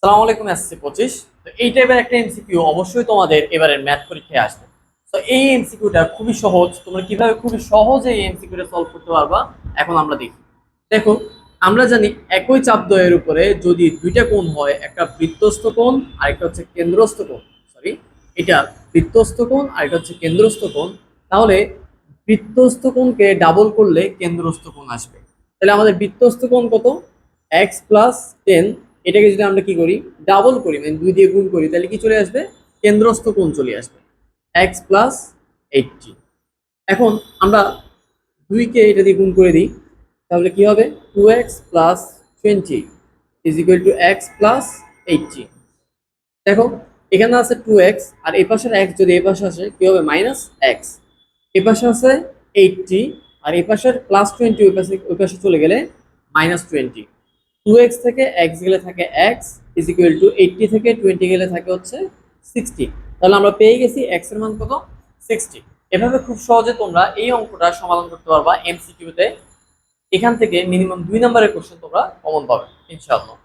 সালামু আলাইকুম এসএসসি 25। তো এই টাইপের একটা এমসিকিউ অবশ্যই তোমাদের এবারের ম্যাথ পরীক্ষায় আসবে। তো এই এমসিকিউটা খুবই সহজ, তোমরা কিভাবে খুবই সহজে এই এমসিকিউটা সলভ করতে পারবা এখন আমরা দেখি। দেখো, আমরা জানি একই চাপদ্বয়ের উপরে যদি দুইটা কোণ হয়, একটা বৃত্তস্থ কোণ আর একটা হচ্ছে কেন্দ্রস্থ কোণ, সরি এটা বৃত্তস্থ কোণ আর এটা হচ্ছে কেন্দ্রস্থ কোণ, তাহলে বৃত্তস্থ কোণকে ডাবল করলে কেন্দ্রস্থ কোণ আসবে। তাহলে আমাদের বৃত্তস্থ কোণ কত? x+10। এটাকে যদি আমরা কি করি, ডাবল করি, মানে 2 দিয়ে গুণ করি, তাহলে কি চলে আসবে? কেন্দ্রস্থ কোণ চলে আসবে x+80। এখন আমরা 2 কে এটা দিয়ে গুণ করে দিই, তাহলে কি হবে? 2x+20 is equal to x+80। দেখো, এখানে আছে 2x, আর এই পাশের x যদি এই পাশে আসে কি হবে? -x। এই পাশে আছে 80, আর এই পাশের +20 ওই পাশে চলে গেলে -20। 2x থেকে x গেলে থাকে x ইজ ইকুয়াল টু 80 থেকে 20 গেলে থাকে হচ্ছে 60। তাহলে আমরা পেয়ে গেছি x এর মান কত? 60। এভাবে খুব সহজে তোমরা এই অঙ্কটা সমাধান করতে পারবা এমসিকিউতে। এখান থেকে মিনিমাম 2 নম্বরের কোশ্চেন তোমরা কমন পাবে ইনশাআল্লাহ।